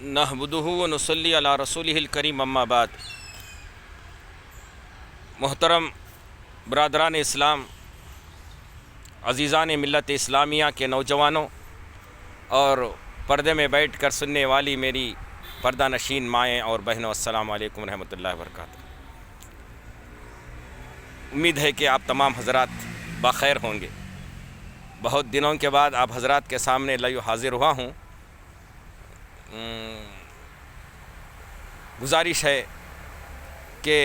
नहमदुहु व नुसल्ली अला रसूलिहिल करीम अम्मा बाद। मोहतरम बरदरान इस्लाम, अज़ीज़ान मिल्लत इस्लामिया के नौजवानों और पर्दे में बैठ कर सुनने वाली मेरी पर्दा नशीन माएँ और बहनों, अस्सलामु अलैकुम रहमतुल्लाहि व बरकातुहू। उम्मीद है कि आप तमाम हज़रात बख़ैर होंगे। बहुत दिनों के बाद आप हज़रात के सामने लाइव हाज़िर हुआ हूँ। गुजारिश है कि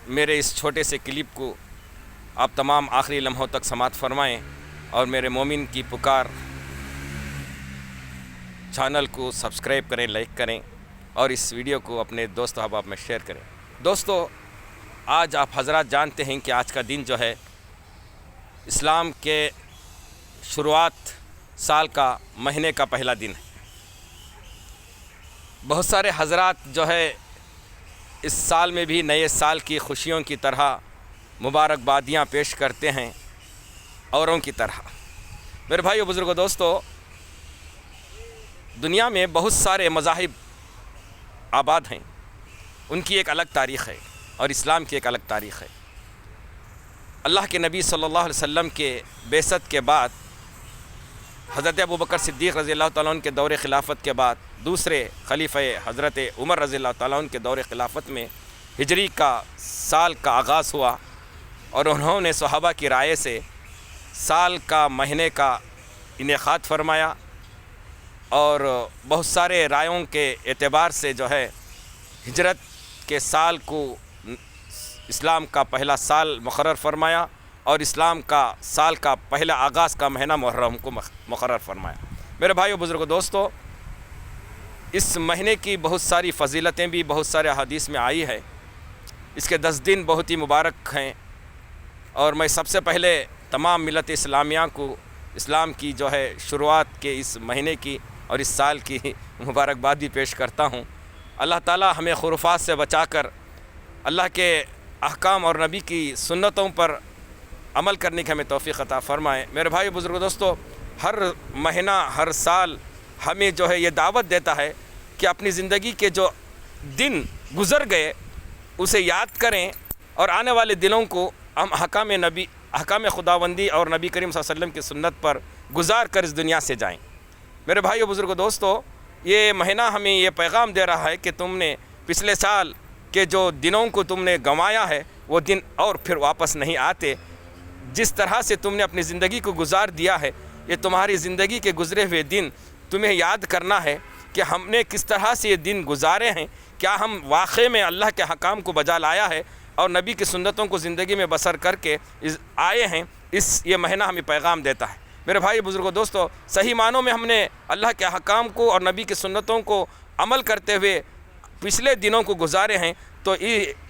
मेरे इस छोटे से क्लिप को आप तमाम आखिरी लम्हों तक समाअत फरमाएँ और मेरे मोमिन की पुकार चैनल को सब्सक्राइब करें, लाइक करें और इस वीडियो को अपने दोस्त अहबाब में शेयर करें। दोस्तों, आज आप हज़रात जानते हैं कि आज का दिन जो है इस्लाम के शुरुआत साल का महीने का पहला दिन है। बहुत सारे हज़रात जो है इस साल में भी नए साल की खुशियों की तरह मुबारकबादियाँ पेश करते हैं औरों की तरह। मेरे भाइयों, बुज़ुर्गों, दोस्तों, दुनिया में बहुत सारे मज़ाहिब आबाद हैं। उनकी एक अलग तारीख़ है और इस्लाम की एक अलग तारीख़ है। अल्लाह के नबी सल्लल्लाहु अलैहि वसल्लम के बेसत के बाद हज़रत अबू बकर सिद्दीक़ रज़ी अल्लाह तआला अन्हु के दौर ख़िलाफ़त के बाद दूसरे खलीफ़े हज़रत उमर रज़ी अल्लाह तआला अन्हु के दौर ख़िलाफ़त में हिजरी का साल का आगाज़ हुआ और उन्होंने सहाबा की राय से साल का महीने का इनेक़ाद फरमाया और बहुत सारे रायों के एतबार से जो है हिजरत के साल को इस्लाम का पहला साल मुक़र्रर फरमाया और इस्लाम का साल का पहला आगाज़ का महीना मुहर्रम को मुक़र्रर फरमाया। मेरे भाइयों, बुज़ुर्गों, दोस्तों, इस महीने की बहुत सारी फ़जीलतें भी बहुत सारे हदीस में आई है। इसके 10 दिन बहुत ही मुबारक हैं और मैं सबसे पहले तमाम मिलत इस्लामिया को इस्लाम की जो है शुरुआत के इस महीने की और इस साल की मुबारकबाद भी पेश करता हूँ। अल्लाह ताला हमें खुराफात से बचाकर अल्लाह के अहकाम और नबी की सुन्नतों पर अमल करने की हमें तौफ़ीक़ अता फ़रमाए। मेरे भाई, बुज़ुर्गों, दोस्तों, हर महीना हर साल हमें जो है ये दावत देता है कि अपनी ज़िंदगी के जो दिन गुज़र गए उसे याद करें और आने वाले दिनों को हम अहकाम खुदाबंदी और नबी करीम सल्लल्लाहु अलैहि वसल्लम की सुन्नत पर गुजार कर इस दुनिया से जाएं। मेरे भाइयों, बुज़ुर्गों, दोस्तों, ये महीना हमें ये पैगाम दे रहा है कि तुमने पिछले साल के जो दिनों को तुमने गंवाया है वो दिन और फिर वापस नहीं आते। जिस तरह से तुमने अपनी ज़िंदगी को गुजार दिया है, ये तुम्हारी ज़िंदगी के गुज़रे हुए दिन तुम्हें याद करना है कि हमने किस तरह से ये दिन गुजारे हैं। क्या हम वाक़ई में अल्लाह के हकाम को बजा लाया है और नबी की सुन्नतों को ज़िंदगी में बसर करके आए हैं। ये महीना हमें पैगाम देता है। मेरे भाई, बुज़ुर्गों, दोस्तों, सही मानों में हमने अल्लाह के हकाम को और नबी की सुन्नतों को अमल करते हुए पिछले दिनों को गुजारे हैं, तो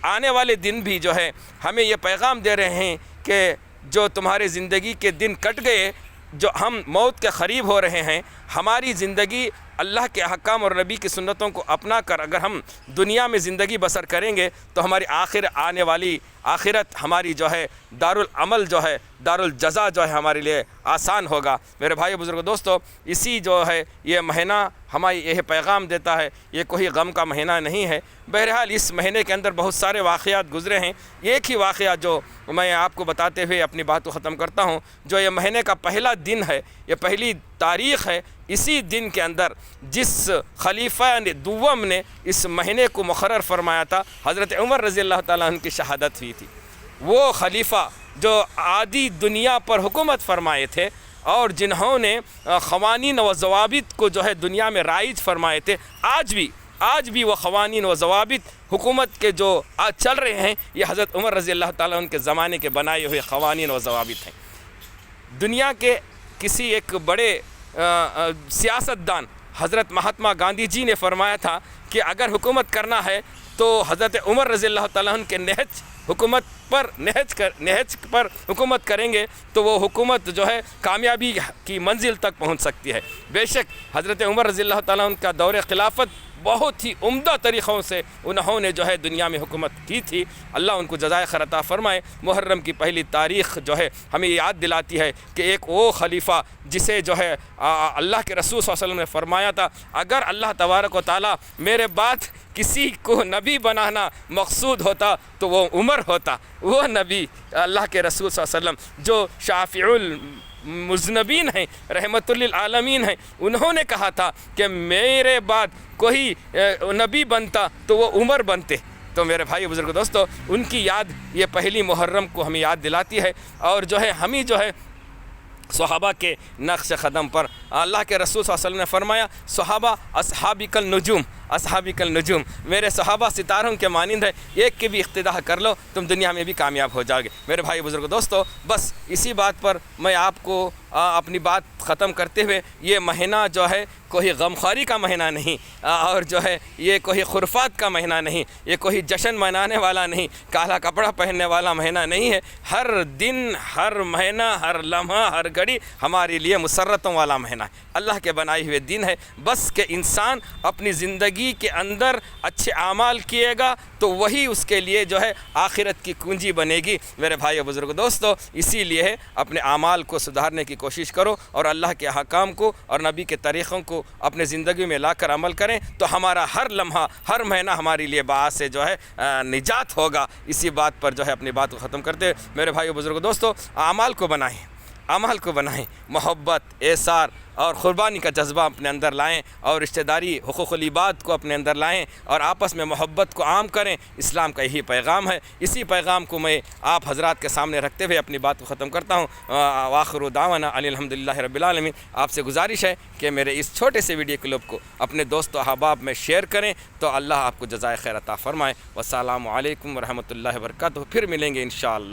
आने वाले दिन भी जो है हमें ये पैगाम दे रहे हैं कि जो तुम्हारे ज़िंदगी के दिन कट गए, जो हम मौत के क़रीब हो रहे हैं, हमारी ज़िंदगी अल्लाह के अहकाम और नबी की सुन्नतों को अपना कर अगर हम दुनिया में ज़िंदगी बसर करेंगे तो हमारी आने वाली आखिरत हमारी जो है दारुल अमल जो है दारुल जज़ा जो है हमारे लिए आसान होगा। मेरे भाई, बुज़ुर्गों, दोस्तों, इसी जो है ये महीना हमारी यह पैगाम देता है। ये कोई गम का महीना नहीं है। बहरहाल इस महीने के अंदर बहुत सारे वाक़यात गुज़रे हैं। एक ही वाक़या जो मैं आपको बताते हुए अपनी बात को ख़त्म करता हूँ। जो ये महीने का पहला दिन है, ये पहली तारीख़ है। इसी दिन के अंदर जिस खलीफा ने दुव्वम ने इस महीने को मुक़र्रर फरमाया था, हज़रत उमर रज़ी अल्लाह तआला अन्हु की शहादत हुई थी। वो खलीफा जो आदि दुनिया पर हुकूमत फरमाए थे और जिन्होंने ख़वानीन व ज़वाबित को जो है दुनिया में राइज फरमाए थे, आज भी वो ख़वानीन व ज़वाबित हुकूमत के जो आज चल रहे हैं, ये हज़रत उमर रज़ी अल्लाह तआला अन्हु के ज़माने के बनाए हुए ख़वानीन व ज़वाबित हैं। दुनिया के किसी एक बड़े सियासतदान हज़रत महात्मा गांधी जी ने फरमाया था कि अगर हुकूमत करना है तो हज़रत उमर रज़ी अल्लाह तआला अन्हु के नहज पर हुकूमत करेंगे तो वो हुकूमत जो है कामयाबी की मंजिल तक पहुंच सकती है। बेशक हज़रत उमर रज़ी अल्लाह तआला अन्हु का दौर ख़िलाफ़त بہت ہی عمدہ طریقوں سے انہوں نے جو ہے دنیا میں حکومت کی تھی۔ اللہ ان کو جزائے خیر عطا فرمائے۔ محرم کی پہلی تاریخ جو ہے ہمیں یاد دلاتی ہے کہ ایک وہ خلیفہ جسے جو ہے اللہ کے رسول صلی اللہ علیہ وسلم نے فرمایا تھا، اگر اللہ تبارک و تعالیٰ میرے بعد کسی کو نبی بنانا مقصود ہوتا تو وہ عمر ہوتا۔ وہ نبی اللہ کے رسول صلی اللہ علیہ وسلم جو شافع المذنبین ہیں، رحمت للعالمین ہیں، انہوں نے کہا تھا کہ میرے بعد کوئی نبی بنتا تو وہ عمر بنتے۔ تو میرے بھائی بزرگ دوستو، ان کی یاد یہ پہلی محرم کو ہمیں یاد دلاتی ہے، اور جو ہے ہمیں جو ہے صحابہ کے نقش قدم پر اللہ کے رسول صلی اللہ علیہ وسلم نے فرمایا، صحابہ اصحابی کالنجوم، اصحابی کالنجوم، میرے صحابہ ستاروں کے مانند ہے، ایک کے بھی اقتداء کر لو تم دنیا میں بھی کامیاب ہو جاؤ گے۔ میرے بھائی بزرگ دوستو، بس اسی بات پر میں آپ کو اپنی بات ختم کرتے ہوئے، یہ مہینہ جو ہے کوئی غمخواری کا مہینہ نہیں، اور جو ہے یہ کوئی خرافات کا مہینہ نہیں، یہ کوئی جشن منانے والا نہیں، کالا کپڑا پہننے والا مہینہ نہیں ہے۔ ہر دن، ہر مہینہ، ہر لمحہ، ہر گھڑی ہمارے لیے مسرتوں والا مہینہ ہے، اللہ کے بنائے ہوئے دن ہے۔ بس کہ انسان اپنی زندگی کے اندر اچھے اعمال کیے گا تو وہی اس کے لیے جو ہے آخرت کی کنجی بنے گی۔ میرے بھائی و بزرگ دوستو، اسی لیے اپنے اعمال کو سدھارنے کی کوشش کرو، اور اللہ کے احکام کو اور نبی کے طریقوں کو اپنے زندگی میں لا کر عمل کریں، تو ہمارا ہر لمحہ، ہر مہینہ ہمارے لیے باعث سے جو ہے نجات ہوگا۔ اسی بات پر جو ہے اپنی بات کو ختم کرتے ہیں۔ میرے بھائی و بزرگ دوستو، اعمال کو بنائیں، عمل کو بنائیں، محبت، احسان اور قربانی کا جذبہ اپنے اندر لائیں، اور رشتہ داری، حقوق العباد کو اپنے اندر لائیں، اور آپس میں محبت کو عام کریں۔ اسلام کا یہی پیغام ہے۔ اسی پیغام کو میں آپ حضرات کے سامنے رکھتے ہوئے اپنی بات کو ختم کرتا ہوں۔ وآخر دعوانا ان الحمدللہ رب العالمین۔ آپ سے گزارش ہے کہ میرے اس چھوٹے سے ویڈیو کلپ کو اپنے دوست و احباب میں شیئر کریں، تو اللہ آپ کو جزائے خیر عطا فرمائے۔ والسلام علیکم ورحمۃ اللہ وبرکاتہ۔ پھر ملیں گے انشاءاللہ۔